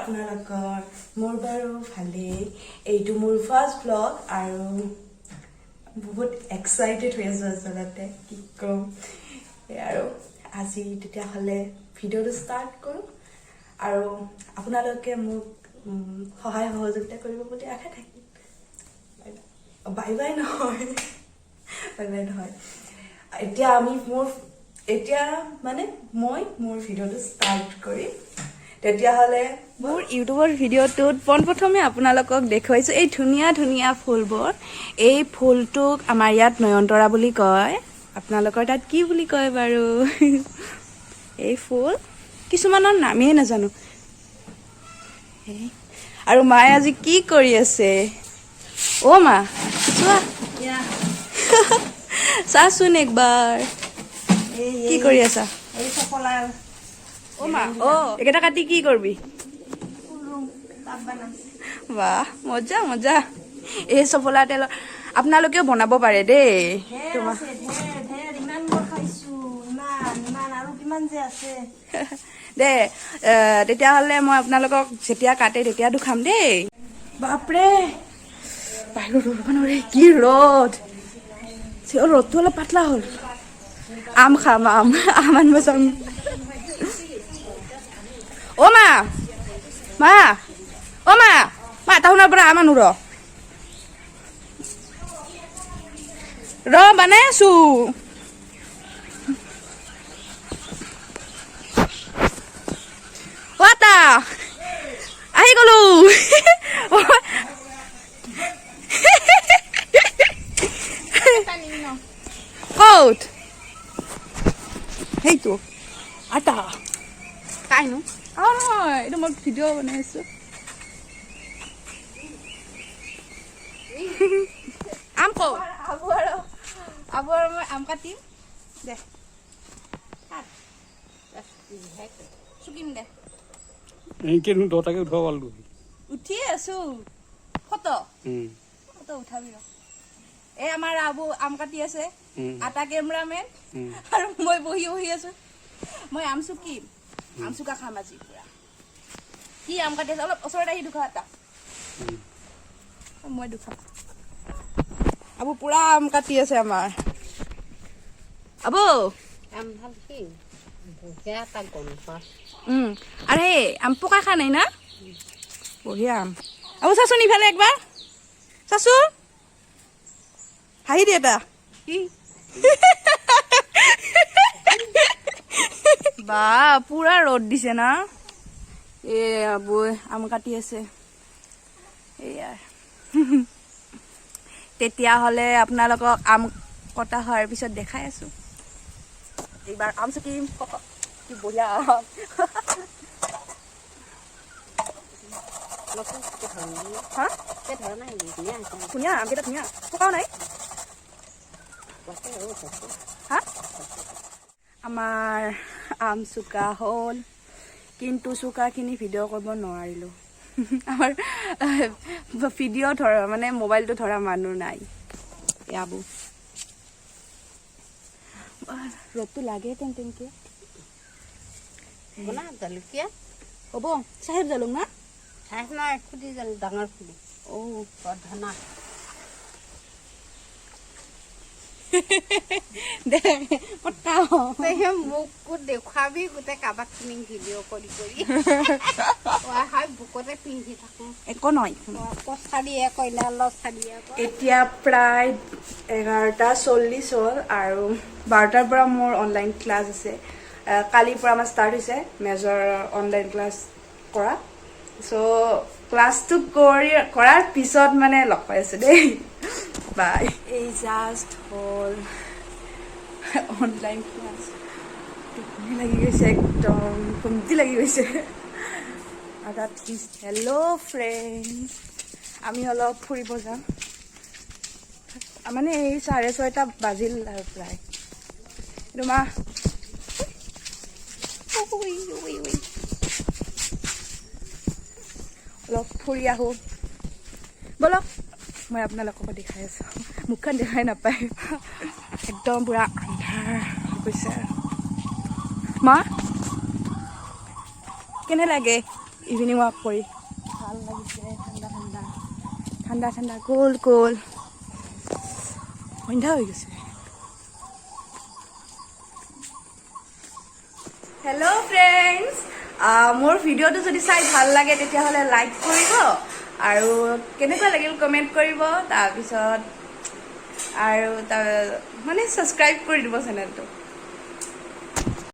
আপোনালোকৰ মোৰ বাৰু ভালেই এইটো মোৰ ফাৰ্ষ্ট ব্লগ আৰু বহুত এক্সাইটেড হৈ আছো আচলতে কি কম আৰু আজি তেতিয়াহ'লে ভিডিঅ'টো ষ্টাৰ্ট কৰোঁ আৰু আপোনালোকে মোক সহায় সহযোগিতা কৰিব বুলি আশা থাকিল বাই বাই নহয় এতিয়া আমি মই মোৰ ভিডিঅ'টো ষ্টাৰ্ট কৰিম তেতিয়াহ'লে মোৰ ইউটিউবৰ ভিডিঅ'টোত পোনপ্ৰথমে আপোনালোকক দেখুৱাইছোঁ এই ধুনীয়া ধুনীয়া ফুলবোৰ এই ফুলটোক আমাৰ ইয়াত নয়নতৰা বুলি কয় আপোনালোকৰ তাত কি বুলি কয় বাৰু এই ফুল কিছুমানৰ নামেই নাজানো আৰু মায়ে আজি কি কৰি আছে অ' মা চোৱা চাচোন একবাৰ কি কৰি আছা অ' মা এইকেইটা কাটি কি কৰিবি বাহ মজা মজা এই চফলা তেলৰ আপোনালোকেও বনাব পাৰে দেই দে তেতিয়াহ'লে মই আপোনালোকক যেতিয়া কাটে তেতিয়া দুখাম দেই বাপৰে বাহিৰত ৰ'দ নৰে কি ৰ'দ ৰ'দটো অলপ পাতলা হ'ল আম খাম আম আনিব যাম অ' মা এটা শুনাৰ পৰা আম আনো ৰ বনাই আছো আহি গলো ক'ত সেইটো আটা কাইনো নহয় এইটো মই ভিডিঅ' বনাই আছো আম কওঁ আবু আৰু মই আম কাটিম দে চুকিম দে উঠিয়ে আছো ফটো উঠাবি এই আমাৰ আবু আম কাটি আছে আটা কেমেৰামেন আৰু মই বহি আছো মই আম চুকিম আম চুকা খাম আজি পুৰা কি আম কাটি আছে অলপ ওচৰত আহি দুখা এটা মই দুখাম আবু পুৰা আম কাটি আছে আমাৰ আবু আম ভাল কি আৰু সেই আম পকা খা নাই না বঢ়িয়া আম আবু চাচোন ইফালে একবাৰ চাচোন হাঁহি দে এটা বা পুৰা ৰ'দ দিছে না এ আবু আম কাটি আছে এয়া তেতিয়াহ'লে আপোনালোকক আম কটা হোৱাৰ পিছত দেখাই আছো এইবাৰ আম চুকিম কি বঢ়িয়া আম ধুনীয়া আমকেইটা ধুনীয়া পকাও নাই আমাৰ আম চুকা হ'ল কিন্তু চুকাখিনি ভিডিঅ' কৰিব নোৱাৰিলোঁ আমাৰ ভিডিঅ' ধৰা মানে মোবাইলটো ধৰা মানুহ নাই আবু ৰ'দটো লাগে টেনকে জলকীয়া হ'ব চাহেব জালুক না চাহ নাই খুদি জানো ডাঙৰ খুদি ধনা মোকো দেখুৱাবি গোটেই কাৰোবাক তুমি ভিডিঅ' কৰি বুকতে পিন্ধি থাকো একো নহয় পচা দিয়ে কইনা লচা দিয়ে এতিয়া প্ৰায় 11:40 হ'ল আৰু 12টাৰ পৰা মোৰ অনলাইন ক্লাছ আছে কালিৰ পৰা আমাৰ ষ্টাৰ্ট হৈছে মেজৰ অনলাইন ক্লাছ কৰা চ' ক্লাছটো কৰাৰ পিছত মানে লগ পাই আছো দেই বাই এই জাষ্ট হ'ল অনলাইন ক্লাছ টোপনি লাগি গৈছে একদম কমতি লাগি গৈছে আৰু তাত হেল্ল' ফ্ৰেণ্ডছ আমি অলপ ফুৰিব যাম মানে এই 6:30 বাজিল আৰু প্ৰায় তোমাৰ অলপ ফুৰি আহোঁ বলক মই আপোনালোকক দেখাই আছো মুখখন দেখাই নাপায় একদম পুৰা আন্ধাৰ গৈছে মা কেনে লাগে ইভিনিং ৱাক কৰি ভাল লাগিছে ঠাণ্ডা ঠাণ্ডা ঠাণ্ডা ঠাণ্ডা কোল কোল সন্ধ্যা হৈ গৈছে হেল্ল' ফ্ৰেণ্ডছ মোৰ ভিডিঅ'টো যদি চাই ভাল লাগে তেতিয়াহ'লে লাইক কৰিব আৰু কেনেকুৱা লাগিল কমেণ্ট কৰিব তাৰপিছত আৰু মানে ছাবস্ক্ৰাইব কৰি দিব চেনেলটো